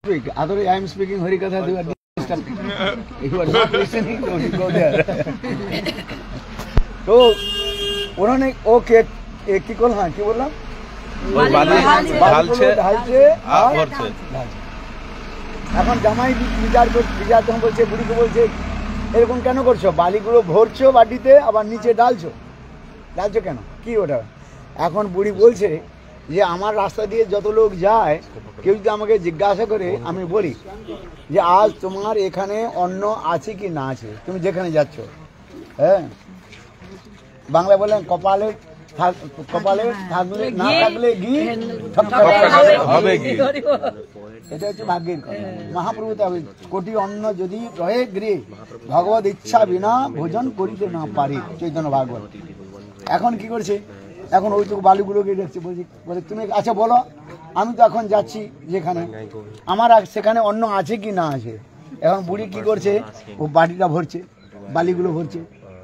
Other I am speaking Harikatha, you are disturbing. You are not listening, don't you go there. तो उन्होंने वो cake एक की कोल हाँ क्या बोला? ढालছে আর ভরছে। এখন জামাই বিচার তখন বলছে বুড়িকে বলছে এরকম কেন করছো? বালিগুলো ভরছো বাটিতে আবার নিচে ঢালছো কেন? কি ওটা? এখন বুড়ি বলছে যে আমার রাস্তা দিয়ে যত লোক যায় কেউ যদি আমাকে জিজ্ঞাসা করে আমি বলি যে আজ তোমার এখানে অন্ন আছে কি না আছে, তুমি যেখানে যাচ্ছ। হ্যাঁ, বাংলা বলেন কপালে থাকলে না থাকলে ঘি হবে ঘি, এটা হচ্ছে ভাগ্যের কথা। মহাপ্রভু কোটি অন্ন যদি রহে গৃহে ভগবত ইচ্ছা বিনা ভোজন করিতে না পারি, চৈতন্য ভাগবত। এখন কি করছে? এখন ওইটুকু বালুগুলোকে দেখছে, বলে তুমি আচ্ছা বলো, আমি তো এখন যাচ্ছি যেখানে আমার সেখানে অন্ন আছে কি না আছে। এখন বুড়ি কি করছে? ও বাটিটা ভরছে, বালিগুলো ভরছে,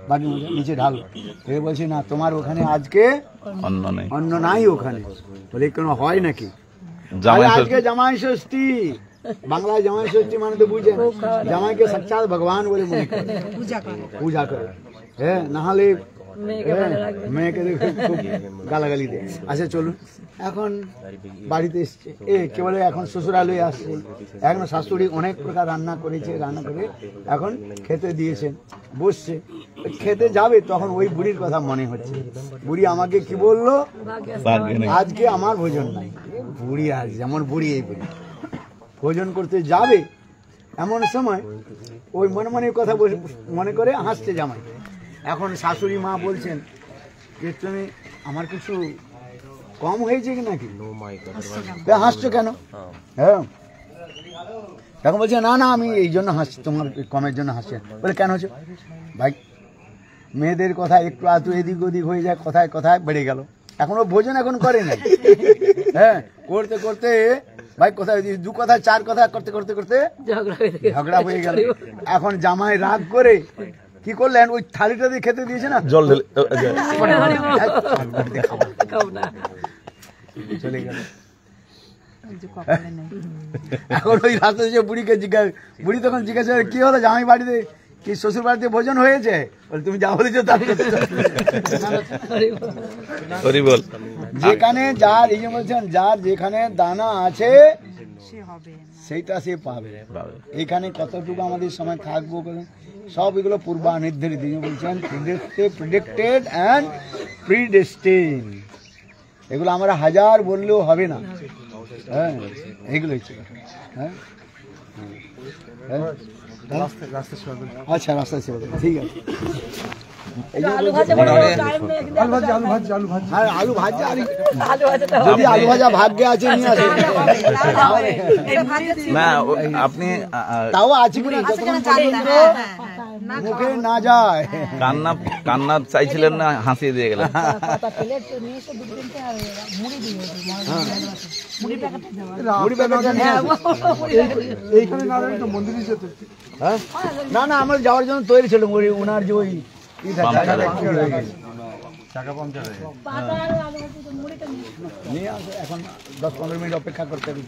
বাটির মধ্যে নিচে ঢাল। এ বলছে না তোমার ওখানে আজকে অন্ন নাই ওখানে। বলে কোনো হয় নাকি? আজকে জামাই ষষ্ঠী, বাংলায় জামাই ষষ্ঠী মানে তো বুঝে জামাইকে সাক্ষাৎ ভগবান বলে মনে করে পূজা করে। হ্যাঁ, নাহলে মেয়েকে দেখে খুব গালাগালি দেয়। আচ্ছা চলুন, এখন বাড়িতে এসছে কে বলে এখন শ্বশুরালয়ে আসছে। এখন শাশুড়ি অনেক প্রকার রান্না করেছে, রান্না করে এখন খেতে দিয়েছেন, বসছে খেতে যাবে। তখন ওই বুড়ির কথা মনে হচ্ছে, বুড়ি আমাকে কি বললো আজকে আমার ভোজন নাই। বুড়ি আজ যেমন বুড়ি এই বুড়ি ভোজন করতে যাবে, এমন সময় ওই মনে মনে কথা মনে করে হাসছে জামাই। এখন শাশুড়ি মা বলছেন যে তুমি আমার কিছু কম হয়েছে কি নাকি, হাসছো কেন? হ্যাঁ, তখন বলছে না না আমি এই জন্য হাসছি, তোমার কমের জন্য হাসছে। বলে কেন হচ্ছে? ভাই মেয়েদের কথা একটু আধটু এদিক ওদিক হয়ে যায়, কথায় কথায় বেড়ে গেল। এখনো ভোজন এখন করে নাই। হ্যাঁ, করতে করতে ভাই কোথায় দু কথা চার কথা করতে করতে করতে ঝগড়া হয়ে গেল। এখন জামাই রাগ করে কি করলেন? ওই থালিটা দিয়ে খেতে দিয়েছে না, জল ঢেলে চলে গেল। এখন ওই রাস্তা এসে বুড়িকে বুড়ি তখন জিজ্ঞাসা করে কি হলো জামাই বাড়িতে কি শ্বশুর বাড়িতে ভোজন হয়েছে? বলে তুমি যা বলেছো তা। যেখানে যার এই যে বলছেন যার যেখানে দানা আছে সেইটা সে পাবে। এখানে কতটুকু আমাদের সময় থাকবো সব এগুলো পূর্বানির্ধারিত বলছেন, প্রেডিক্টেড অ্যান্ড প্রিডেস্টিন। এগুলো আমরা হাজার বললেও হবে না। হ্যাঁ, এগুলো হ্যাঁ আচ্ছা রাস্তা সেবা, ঠিক আছে। আলু ভাজা যদি আলু ভাজা ভাগ্যে আছে নিয়ে আসে না, আপনি তাও আছে কি মুখে না যায়। কান্না চাইছিলেন না, হাসিয়ে দিয়ে গেলেন। না না আমার যাওয়ার জন্য তৈরি ছিল, ওনার যে ওই চাকা পাংচার নিয়ে আসে, এখন 10-15 মিনিট অপেক্ষা করতে হবে।